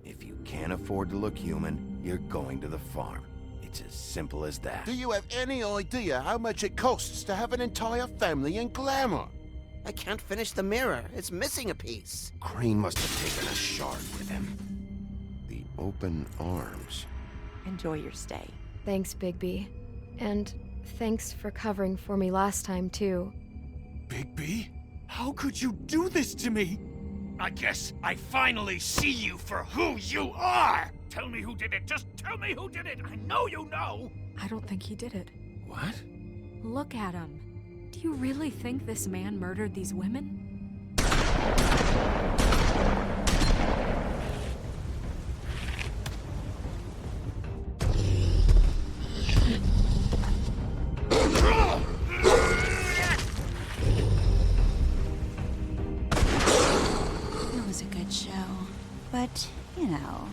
If you can't afford to look human, you're going to the farm. It's as simple as that. Do you have any idea how much it costs to have an entire family in glamour? I can't finish the mirror. It's missing a piece. Crane must have taken a shard with him. The open arms. Enjoy your stay. Thanks, Bigby. And thanks for covering for me last time, too. Bigby? How could you do this to me? I guess I finally see you for who you are! Tell me who did it! Just tell me who did it! I know you know! I don't think he did it. What? Look at him. Do you really think this man murdered these women? It was a good show, but, you know...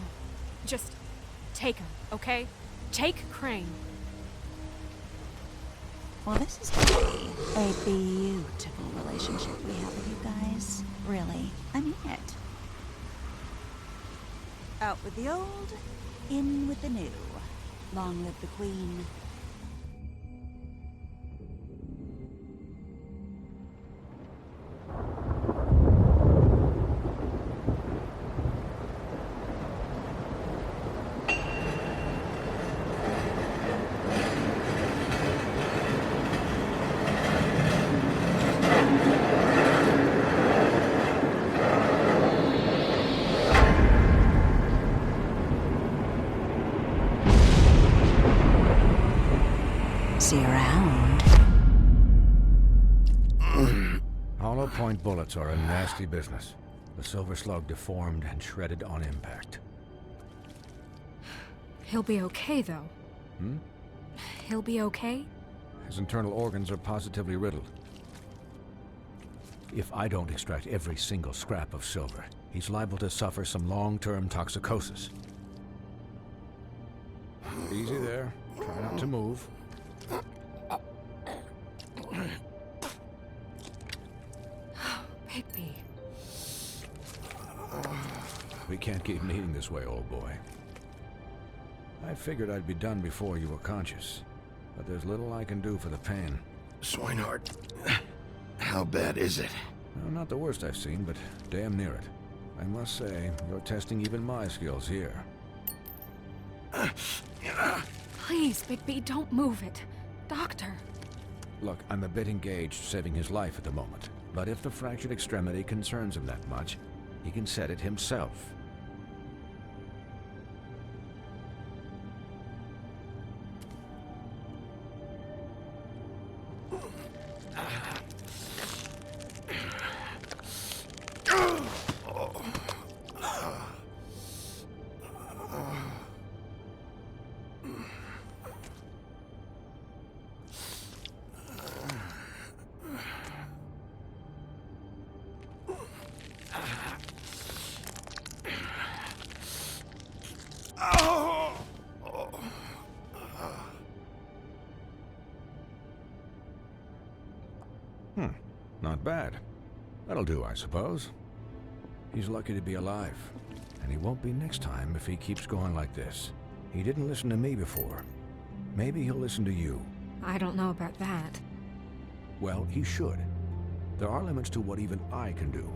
Just take him, okay? Take Crane. Well, this is gonna be a beautiful relationship we have with you guys. Really, I mean it. Out with the old, in with the new. Long live the Queen. See you around. Hollow point bullets are a nasty business. The Silver Slug deformed and shredded on impact. He'll be okay, though. He'll be okay? His internal organs are positively riddled. If I don't extract every single scrap of silver, he's liable to suffer some long-term toxicosis. Easy there. Try not to move. Bigby. We can't keep meeting this way, old boy. I figured I'd be done before you were conscious, but there's little I can do for the pain. Swinehart, how bad is it? Well, not the worst I've seen, but damn near it. I must say, you're testing even my skills here. Please, Bigby, don't move it. Doctor. Look, I'm a bit engaged saving his life at the moment, but if the fractured extremity concerns him that much, he can set it himself. Not bad. That'll do, I suppose. He's lucky to be alive, and he won't be next time if he keeps going like this. He didn't listen to me before. Maybe he'll listen to you. I don't know about that. Well, he should. There are limits to what even I can do.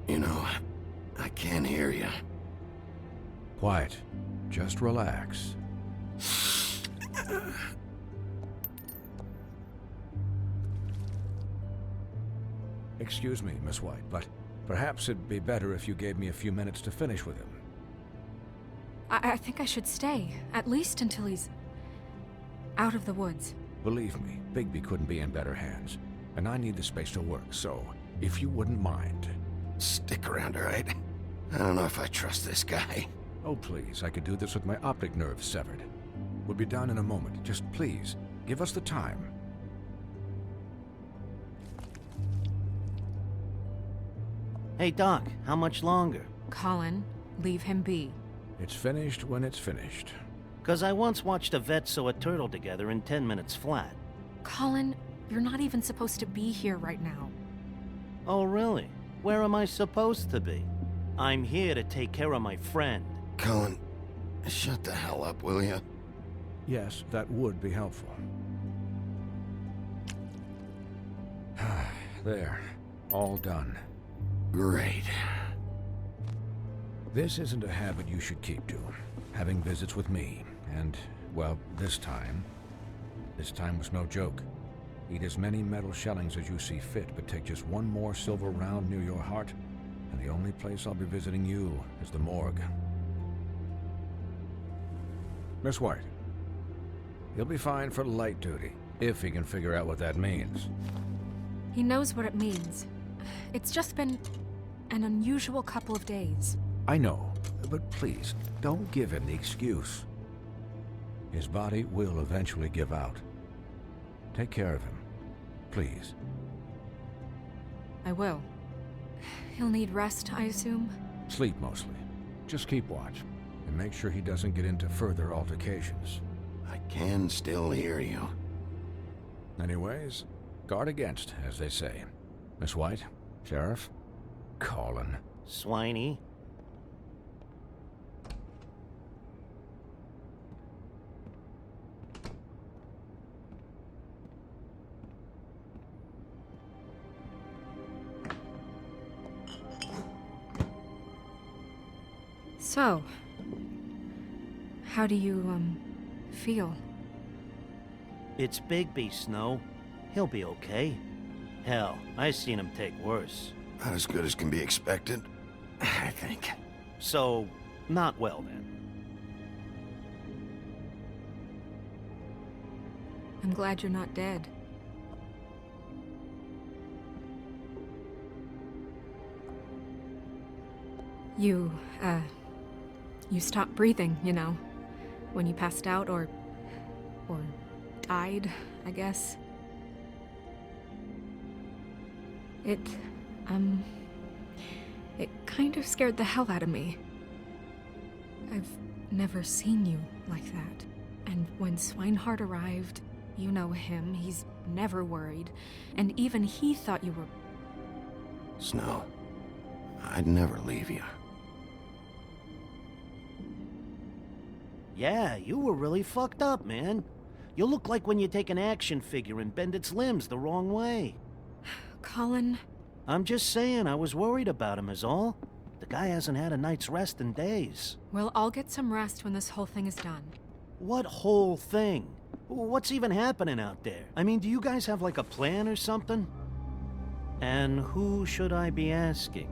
You know, I can't hear you. Quiet. Just relax. Excuse me, Miss White, but perhaps it'd be better if you gave me a few minutes to finish with him. I think I should stay, at least until he's out of the woods. Believe me, Bigby couldn't be in better hands, and I need the space to work, so if you wouldn't mind. Stick around, all right? I don't know if I trust this guy. Oh, please, I could do this with my optic nerve severed. We'll be done in a moment. Just please, give us the time. Hey, Doc, how much longer? Colin, leave him be. It's finished when it's finished. 'Cause I once watched a vet sew a turtle together in 10 minutes flat. Colin, you're not even supposed to be here right now. Oh, really? Where am I supposed to be? I'm here to take care of my friend. Cullen, shut the hell up, will you? Yes, that would be helpful. There. All done. Great. This isn't a habit you should keep to. Having visits with me. And, well, this time was no joke. Eat as many metal shellings as you see fit, but take just one more silver round near your heart, and the only place I'll be visiting you is the morgue. Miss White, he'll be fine for light duty, if he can figure out what that means. He knows what it means. It's just been an unusual couple of days. I know, but please, don't give him the excuse. His body will eventually give out. Take care of him, please. I will. He'll need rest, I assume? Sleep mostly. Just keep watch, and make sure he doesn't get into further altercations. I can still hear you. Anyways, guard against, as they say. Miss White, Sheriff, Colin. Swiney. So, how do you, feel? It's Bigby, Snow. He'll be okay. Hell, I seen him take worse. Not as good as can be expected, I think. So, not well then. I'm glad you're not dead. You stopped breathing, you know, when you passed out or died, I guess. It kind of scared the hell out of me. I've never seen you like that. And when Swinehart arrived, you know him, he's never worried. And even he thought you were... Snow, I'd never leave you. Yeah, you were really fucked up, man. You look like when you take an action figure and bend its limbs the wrong way. Colin... I'm just saying, I was worried about him is all. The guy hasn't had a night's rest in days. We'll all get some rest when this whole thing is done. What whole thing? What's even happening out there? I mean, do you guys have like a plan or something? And who should I be asking?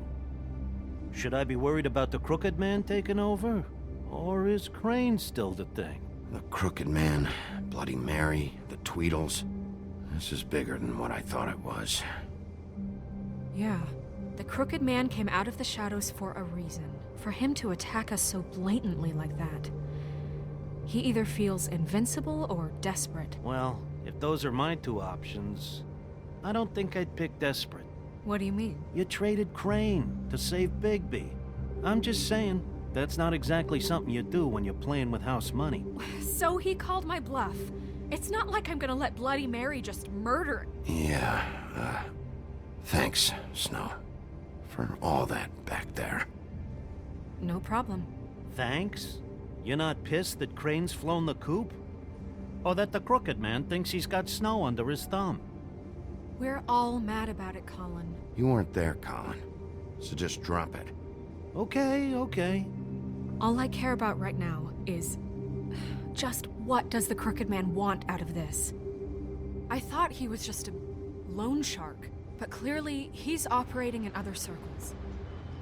Should I be worried about the Crooked Man taking over? Or is Crane still the thing? The Crooked Man, Bloody Mary, the Tweedles. This is bigger than what I thought it was. Yeah. The Crooked Man came out of the shadows for a reason. For him to attack us so blatantly like that. He either feels invincible or desperate. Well, if those are my two options, I don't think I'd pick desperate. What do you mean? You traded Crane to save Bigby. I'm just saying, that's not exactly something you do when you're playing with house money. So he called my bluff. It's not like I'm gonna let Bloody Mary just murder... Yeah, thanks, Snow. For all that back there. No problem. Thanks? You're not pissed that Crane's flown the coop? Or that the Crooked Man thinks he's got Snow under his thumb? We're all mad about it, Colin. You weren't there, Colin. So just drop it. Okay. All I care about right now is... just what does the Crooked Man want out of this? I thought he was just a loan shark, but clearly he's operating in other circles.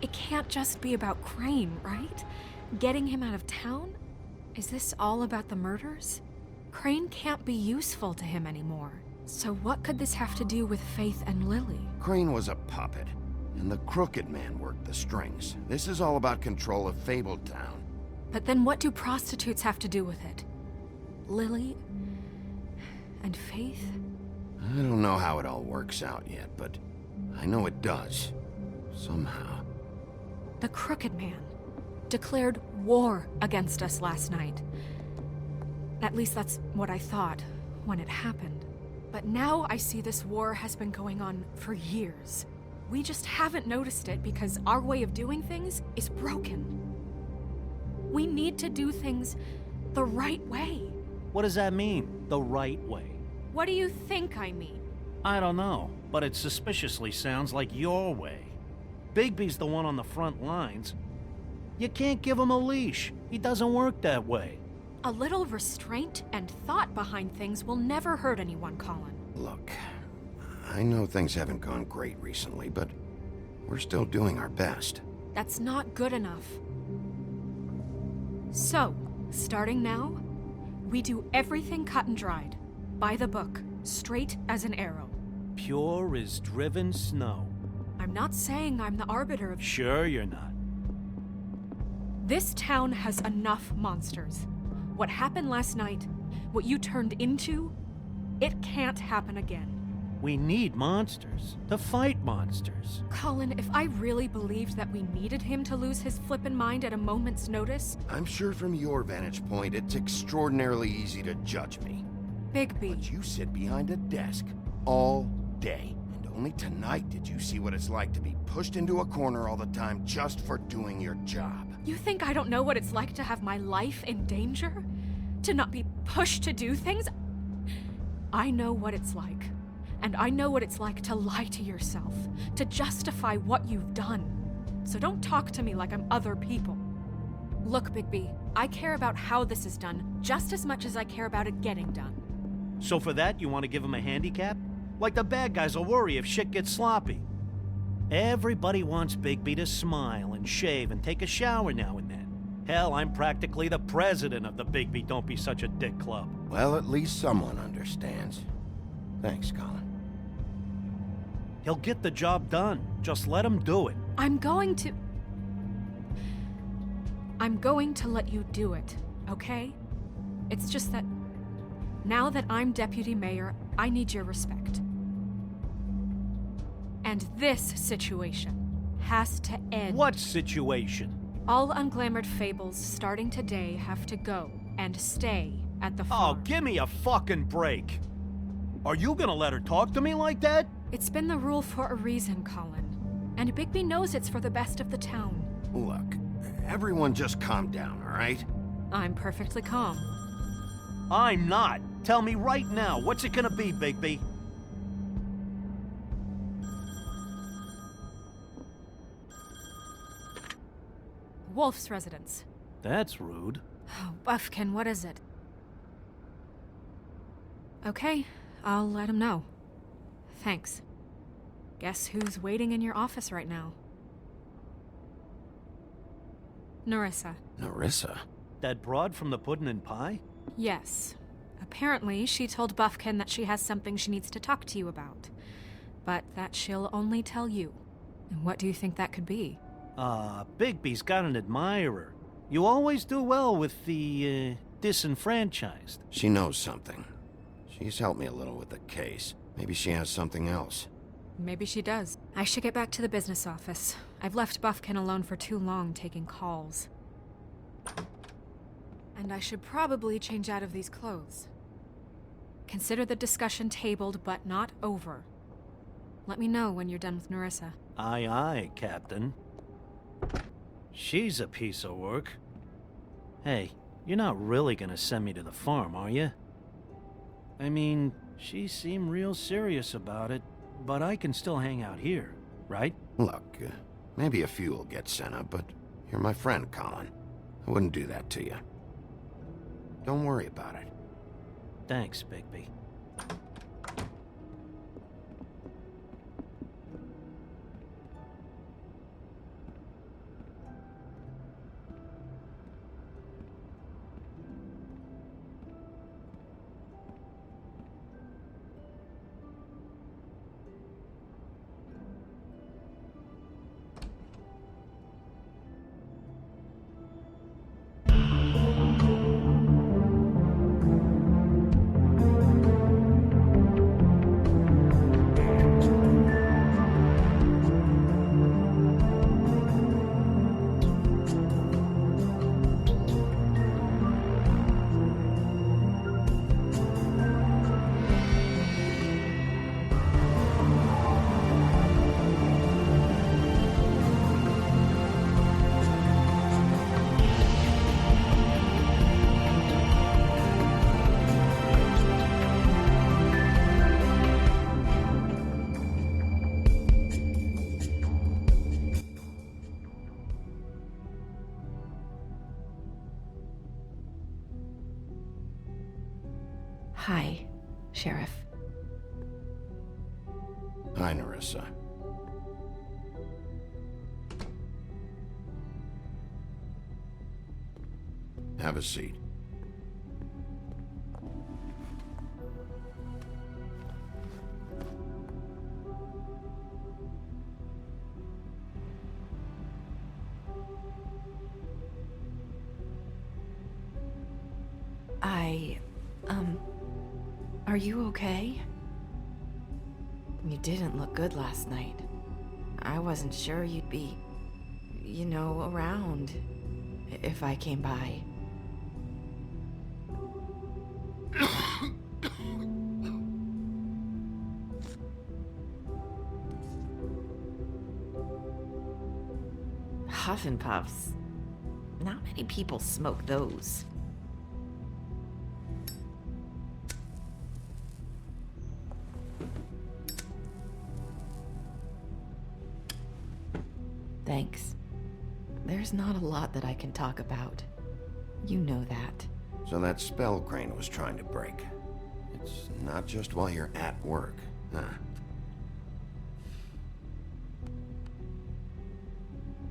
It can't just be about Crane, right? Getting him out of town? Is this all about the murders? Crane can't be useful to him anymore. So what could this have to do with Faith and Lily? Crane was a puppet, and the Crooked Man worked the strings. This is all about control of Fabletown. But then what do prostitutes have to do with it? Lily? And Faith? I don't know how it all works out yet, but I know it does. Somehow. The Crooked Man declared war against us last night. At least that's what I thought when it happened. But now I see this war has been going on for years. We just haven't noticed it because our way of doing things is broken. We need to do things the right way. What does that mean, the right way? What do you think I mean? I don't know, but it suspiciously sounds like your way. Bigby's the one on the front lines. You can't give him a leash. He doesn't work that way. A little restraint and thought behind things will never hurt anyone, Colin. Look, I know things haven't gone great recently, but we're still doing our best. That's not good enough. So, starting now, we do everything cut and dried. By the book, straight as an arrow. Pure as driven snow. I'm not saying I'm the arbiter of... Sure you're not. This town has enough monsters. What happened last night, what you turned into, it can't happen again. We need monsters to fight monsters. Colin, if I really believed that we needed him to lose his flippin' mind at a moment's notice... I'm sure from your vantage point, it's extraordinarily easy to judge me. Bigby. But you sit behind a desk all day. And only tonight did you see what it's like to be pushed into a corner all the time just for doing your job. You think I don't know what it's like to have my life in danger? To not be pushed to do things? I know what it's like. And I know what it's like to lie to yourself, to justify what you've done. So don't talk to me like I'm other people. Look, Bigby, I care about how this is done just as much as I care about it getting done. So for that, you want to give him a handicap? Like the bad guys will worry if shit gets sloppy. Everybody wants Bigby to smile and shave and take a shower now and then. Hell, I'm practically the president of the Bigby Don't Be Such a Dick Club. Well, at least someone understands. Thanks, Colin. He'll get the job done. Just let him do it. I'm going to let you do it, okay? It's just that now that I'm deputy mayor, I need your respect. And this situation has to end. What situation? All unglamored fables starting today have to go and stay at the farm. Oh, give me a fucking break. Are you gonna let her talk to me like that? It's been the rule for a reason, Colin. And Bigby knows it's for the best of the town. Look, everyone just calm down, all right? I'm perfectly calm. I'm not. Tell me right now, what's it gonna be, Bigby? Wolf's residence. That's rude. Oh, Buffkin, what is it? Okay, I'll let him know. Thanks. Guess who's waiting in your office right now? Nerissa. Nerissa? That broad from the Puddin' and Pie? Yes. Apparently, she told Buffkin that she has something she needs to talk to you about. But that she'll only tell you. And what do you think that could be? Bigby's got an admirer. You always do well with the, disenfranchised. She knows something. She's helped me a little with the case. Maybe she has something else. Maybe she does. I should get back to the business office. I've left Buffkin alone for too long taking calls. And I should probably change out of these clothes. Consider the discussion tabled, but not over. Let me know when you're done with Nerissa. Aye, aye, Captain. She's a piece of work. Hey, you're not really gonna send me to the farm, are you? I mean, she seemed real serious about it, but I can still hang out here, right? Look, maybe a few will get sent up, but you're my friend, Colin. I wouldn't do that to you. Don't worry about it. Thanks, Bigby. Hi, Sheriff. Hi, Nerissa. Have a seat. Are you okay? You didn't look good last night. I wasn't sure you'd be, around if I came by. Huff and puffs. Not many people smoke those. Thanks. There's not a lot that I can talk about. You know that. So that spell Crane was trying to break. It's not just while you're at work, huh?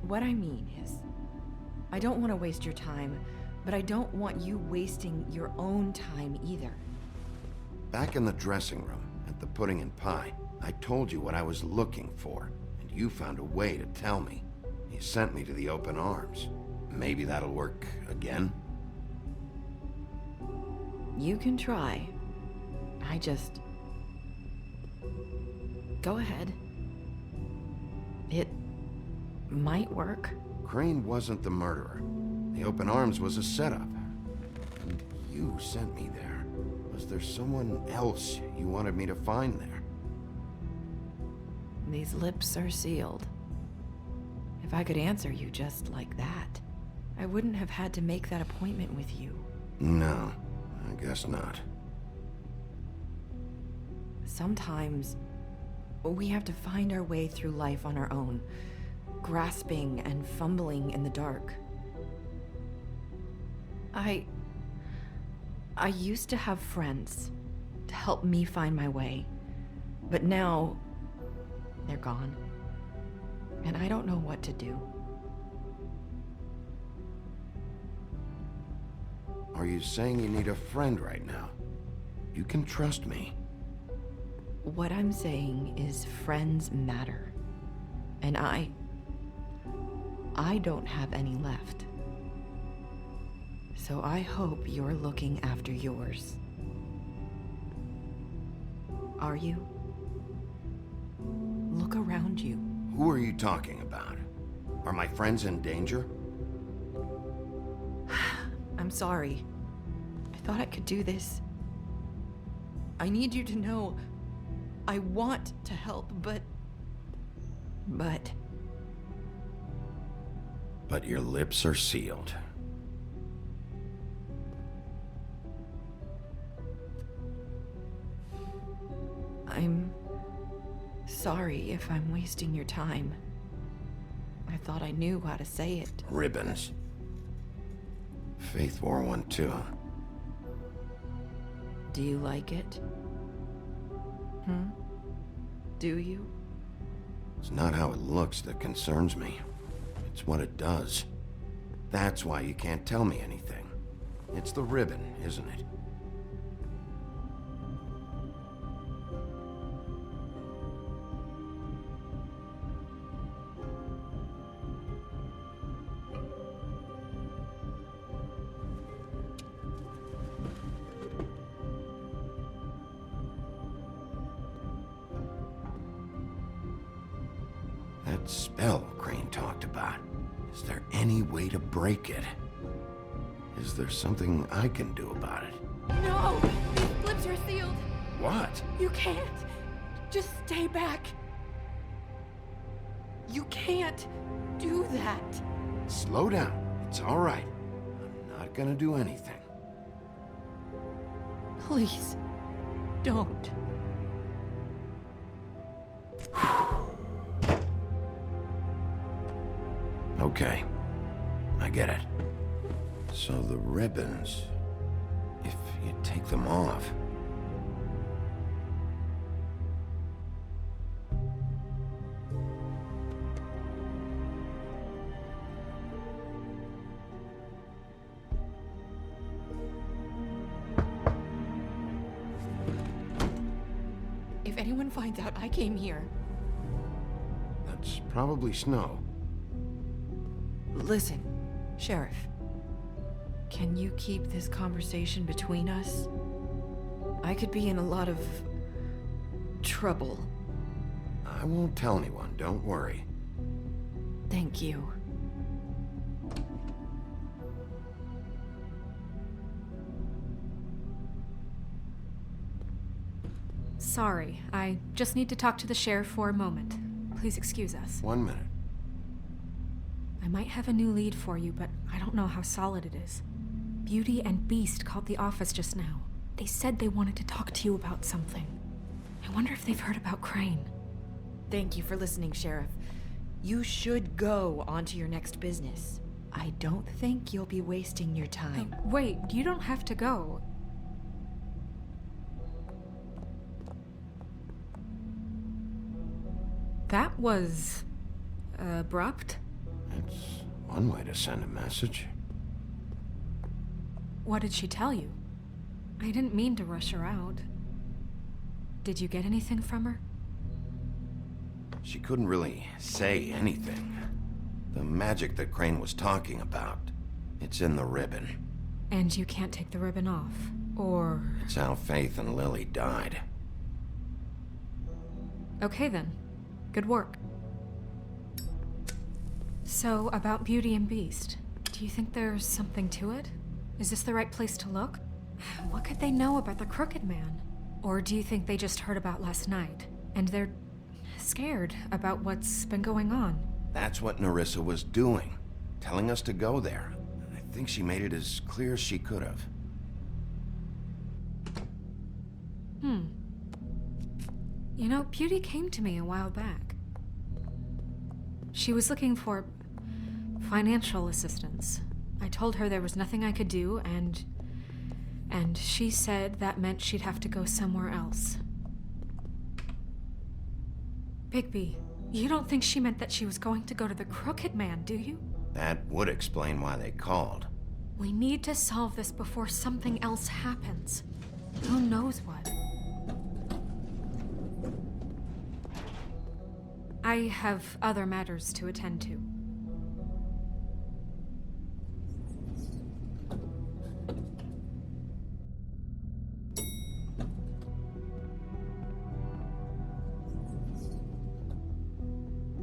What I mean is, I don't want to waste your time, but I don't want you wasting your own time either. Back in the dressing room, at the pudding and pie, I told you what I was looking for, and you found a way to tell me. You sent me to the open arms. Maybe that'll work again? You can try. Go ahead. It might work. Crane wasn't the murderer. The open arms was a setup. And you sent me there. Was there someone else you wanted me to find there? These lips are sealed. If I could answer you just like that, I wouldn't have had to make that appointment with you. No, I guess not. Sometimes we have to find our way through life on our own, grasping and fumbling in the dark. I used to have friends to help me find my way, but now they're gone, and I don't know what to do. Are you saying you need a friend right now? You can trust me. What I'm saying is friends matter, and I don't have any left. So I hope you're looking after yours. Are you? Look around you. Who are you talking about? Are my friends in danger? I'm sorry. I thought I could do this. I need you to know I want to help, but your lips are sealed. I'm sorry if I'm wasting your time. I thought I knew how to say it. Ribbons. Faith wore one too. Do you like it? Do you? It's not how it looks that concerns me. It's what it does. That's why you can't tell me anything. It's the ribbon, isn't it? That spell Crane talked about. Is there any way to break it? Is there something I can do about it? No! These lips are sealed! What? You can't! Just stay back! You can't do that! Slow down. It's all right. I'm not gonna do anything. Please, don't. Okay, I get it. So the ribbons, if you take them off, If anyone finds out I came here... That's probably snow. Listen, Sheriff. Can you keep this conversation between us? I could be in a lot of... trouble. I won't tell anyone, don't worry. Thank you. Sorry, I just need to talk to the sheriff for a moment. Please excuse us. 1 minute. I might have a new lead for you, but I don't know how solid it is. Beauty and Beast called the office just now. They said they wanted to talk to you about something. I wonder if they've heard about Crane. Thank you for listening, Sheriff. You should go on to your next business. I don't think you'll be wasting your time. Wait, you don't have to go. That was... abrupt? It's one way to send a message. What did she tell you? I didn't mean to rush her out. Did you get anything from her? She couldn't really say anything. The magic that Crane was talking about, it's in the ribbon. And you can't take the ribbon off, or... It's how Faith and Lily died. Okay then. Good work. So, about Beauty and Beast, do you think there's something to it? Is this the right place to look? What could they know about the Crooked Man? Or do you think they just heard about last night, and they're scared about what's been going on? That's what Nerissa was doing, telling us to go there. I think she made it as clear as she could have. You know, Beauty came to me a while back. She was looking for financial assistance. I told her there was nothing I could do, and she said that meant she'd have to go somewhere else. Bigby, you don't think she meant that she was going to go to the Crooked Man, do you? That would explain why they called. We need to solve this before something else happens. Who knows what? I have other matters to attend to.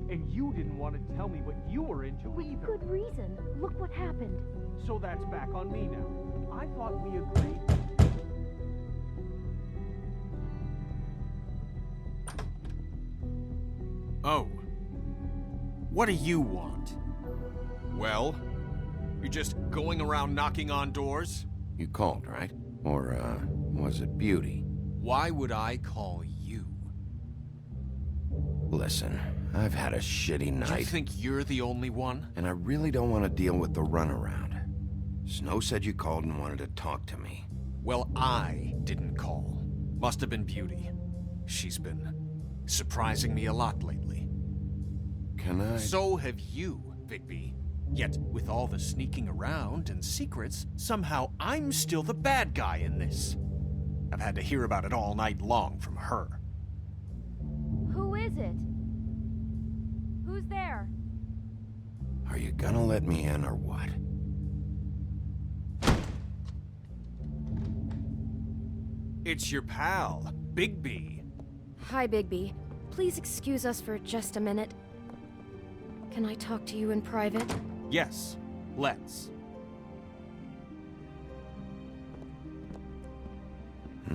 And you didn't want to tell me what you were into either. Good reason. Look what happened. So that's back on me now. I thought we agreed. Oh. What do you want? Well? You're just going around knocking on doors? You called, right? Or, was it Beauty? Why would I call you? Listen, I've had a shitty night. You think you're the only one? And I really don't want to deal with the runaround. Snow said you called and wanted to talk to me. Well, I didn't call. Must have been Beauty. She's been surprising me a lot lately. Can I? So have you, Bigby. Yet, with all the sneaking around and secrets, somehow I'm still the bad guy in this. I've had to hear about it all night long from her. Who is it? Who's there? Are you gonna let me in or what? It's your pal, Bigby. Hi, Bigby. Please excuse us for just a minute. Can I talk to you in private? Yes, let's. I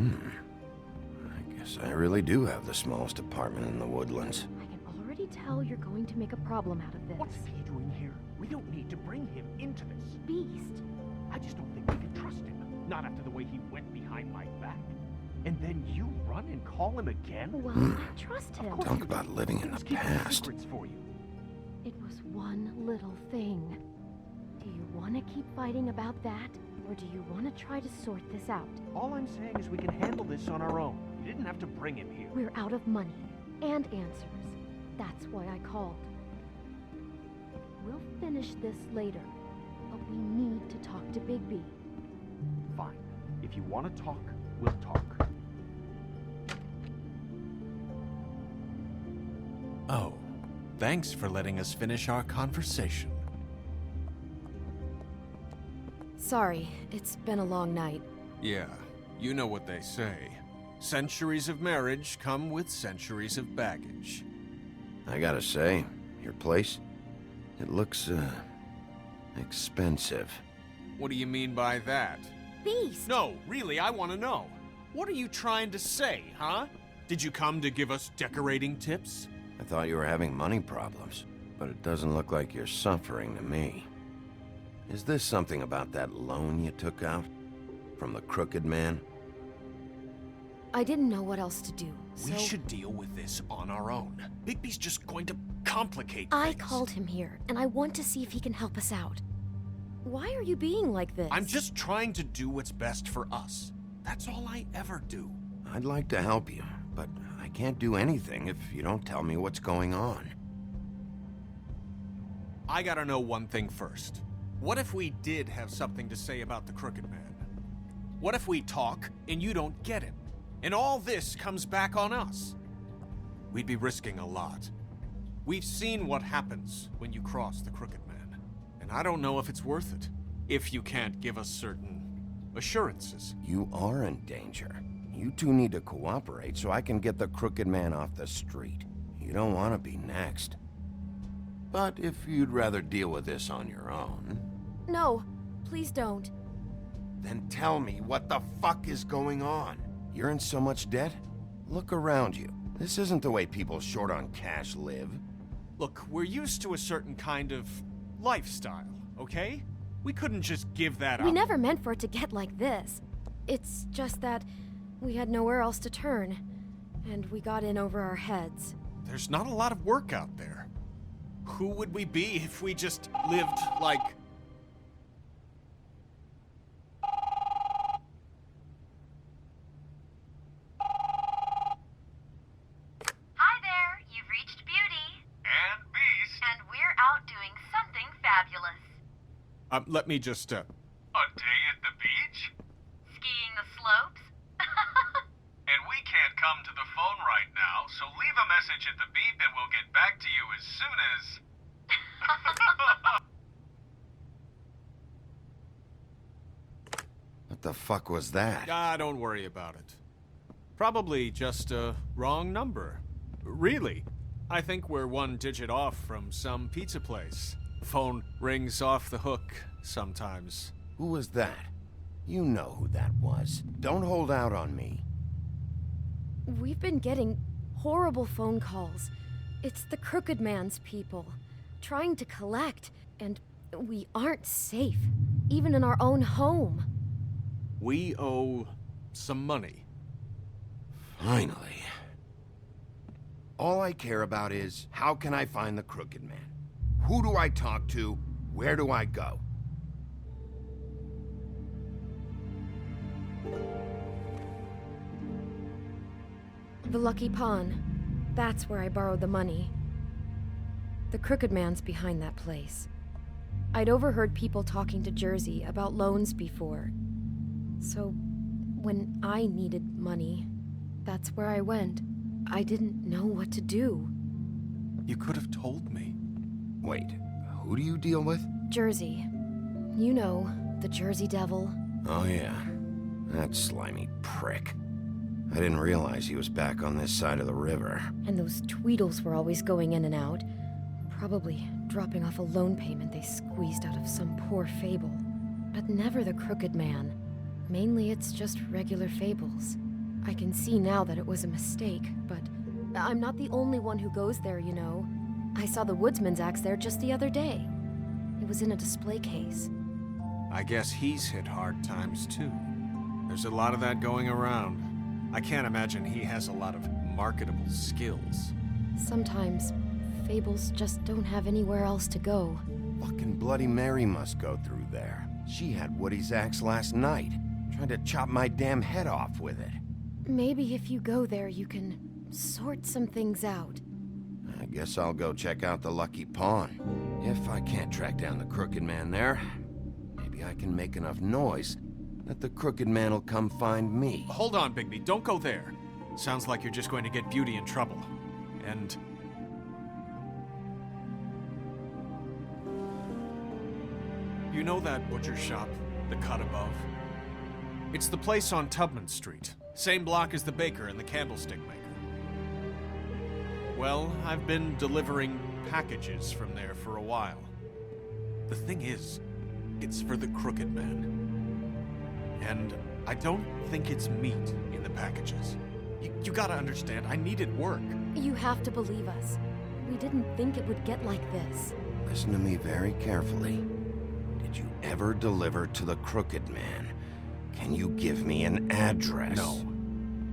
guess I really do have the smallest apartment in the Woodlands. I can already tell you're going to make a problem out of this. What's he doing here? We don't need to bring him into this. Beast. I just don't think we can trust him. Not after the way he went behind my back. And then you run and call him again? Well, I trust him. Talk about living in the past. Secrets for you. It was one little thing. Do you want to keep fighting about that? Or do you want to try to sort this out? All I'm saying is we can handle this on our own. You didn't have to bring him here. We're out of money and answers. That's why I called. We'll finish this later, but we need to talk to Bigby. Fine. If you want to talk, we'll talk. Thanks for letting us finish our conversation. Sorry, it's been a long night. Yeah, you know what they say. Centuries of marriage come with centuries of baggage. I gotta say, your place, it looks, expensive. What do you mean by that? Beast! No, really, I want to know. What are you trying to say, huh? Did you come to give us decorating tips? I thought you were having money problems, but it doesn't look like you're suffering to me. Is this something about that loan you took out? From the crooked man? I didn't know what else to do, so... We should deal with this on our own. Bigby's just going to complicate things. I called him here, and I want to see if he can help us out. Why are you being like this? I'm just trying to do what's best for us. That's all I ever do. I'd like to help you, but I can't do anything if you don't tell me what's going on. I gotta know one thing first. What if we did have something to say about the Crooked Man? What if we talk and you don't get him? And all this comes back on us? We'd be risking a lot. We've seen what happens when you cross the Crooked Man. And I don't know if it's worth it, if you can't give us certain assurances. You are in danger. You two need to cooperate so I can get the Crooked Man off the street. You don't want to be next. But if you'd rather deal with this on your own... No, please don't. Then tell me what the fuck is going on. You're in so much debt? Look around you. This isn't the way people short on cash live. Look, we're used to a certain kind of lifestyle, okay? We couldn't just give that up. We never meant for it to get like this. It's just that we had nowhere else to turn, and we got in over our heads. There's not a lot of work out there. Who would we be if we just lived like... Hi there, you've reached Beauty. And Beast. And we're out doing something fabulous. Let me just, A day at the beach? Skiing the slopes? And we can't come to the phone right now, so leave a message at the beep and we'll get back to you as soon as... What the fuck was that? Don't worry about it. Probably just a wrong number. Really, I think we're one digit off from some pizza place. Phone rings off the hook sometimes. Who was that? You know who that was. Don't hold out on me. We've been getting horrible phone calls. It's the Crooked Man's people, trying to collect, and we aren't safe, even in our own home. We owe some money. Finally. All I care about is, how can I find the Crooked Man? Who do I talk to? Where do I go? The Lucky Pawn. That's where I borrowed the money. The Crooked Man's behind that place. I'd overheard people talking to Jersey about loans before. So, when I needed money, that's where I went. I didn't know what to do. You could have told me. Wait, who do you deal with? Jersey. You know, the Jersey Devil. Oh yeah, that slimy prick. I didn't realize he was back on this side of the river. And those Tweedles were always going in and out. Probably dropping off a loan payment they squeezed out of some poor fable. But never the Crooked Man. Mainly it's just regular fables. I can see now that it was a mistake, but I'm not the only one who goes there, you know. I saw the woodsman's axe there just the other day. It was in a display case. I guess he's hit hard times too. There's a lot of that going around. I can't imagine he has a lot of marketable skills. Sometimes, fables just don't have anywhere else to go. Fucking Bloody Mary must go through there. She had Woody's axe last night. Tried to chop my damn head off with it. Maybe if you go there, you can sort some things out. I guess I'll go check out the Lucky Pawn. If I can't track down the Crooked Man there, maybe I can make enough noise that the Crooked Man will come find me. Hold on, Bigby. Don't go there. Sounds like you're just going to get Beauty in trouble. And You know that butcher shop, the cut above? It's the place on Tubman Street. Same block as the baker and the candlestick maker. Well, I've been delivering packages from there for a while. The thing is, it's for the Crooked Man. And I don't think it's meat in the packages. You gotta understand, I needed work. You have to believe us. We didn't think it would get like this. Listen to me very carefully. Did you ever deliver to the Crooked Man? Can you give me an address? No.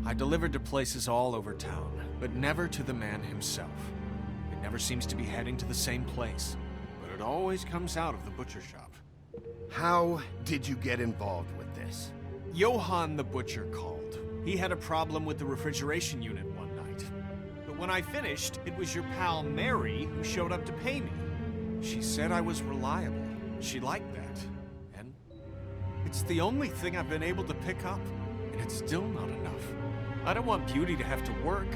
I delivered to places all over town, but never to the man himself. It never seems to be heading to the same place, but it always comes out of the butcher shop. How did you get involved with this? Johann the butcher called. He had a problem with the refrigeration unit one night. But when I finished, it was your pal Mary who showed up to pay me. She said I was reliable. She liked that. And it's the only thing I've been able to pick up, and it's still not enough. I don't want Beauty to have to work,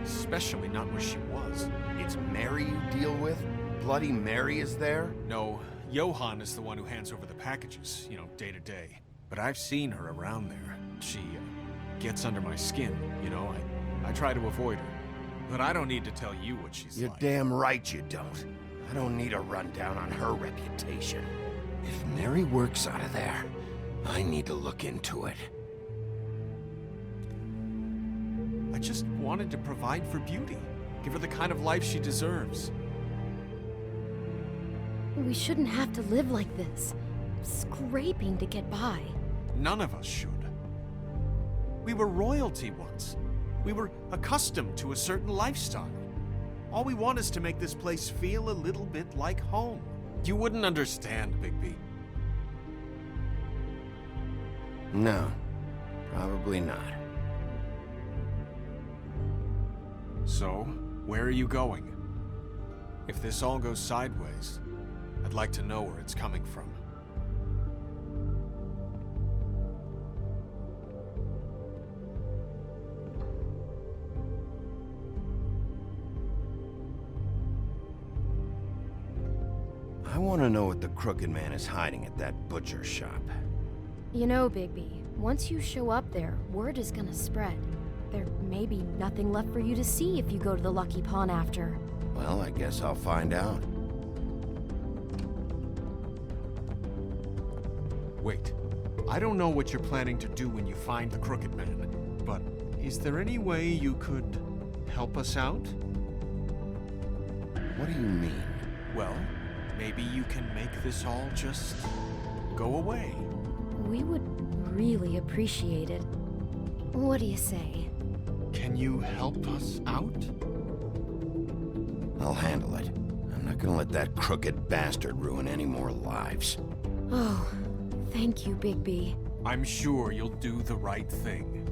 especially not where she was. It's Mary you deal with? Bloody Mary is there? No, Johann is the one who hands over the packages, day to day. But I've seen her around there. She gets under my skin, I try to avoid her. But I don't need to tell you what she's You're like. damn right you don't. I don't need a rundown on her reputation. If Mary works out of there, I need to look into it. I just wanted to provide for Beauty. Give her the kind of life she deserves. We shouldn't have to live like this, scraping to get by. None of us should. We were royalty once. We were accustomed to a certain lifestyle. All we want is to make this place feel a little bit like home. You wouldn't understand, Bigby. No, probably not. So, where are you going? If this all goes sideways, I'd like to know where it's coming from. I want to know what the Crooked Man is hiding at that butcher shop. You know, Bigby, once you show up there, word is gonna spread. There may be nothing left for you to see if you go to the Lucky Pawn after. Well, I guess I'll find out. Wait, I don't know what you're planning to do when you find the Crooked Man, but is there any way you could help us out? What do you mean? Well, maybe you can make this all just go away. We would really appreciate it. What do you say? Can you help us out? I'll handle it. I'm not gonna let that crooked bastard ruin any more lives. Oh, thank you, Bigby. I'm sure you'll do the right thing.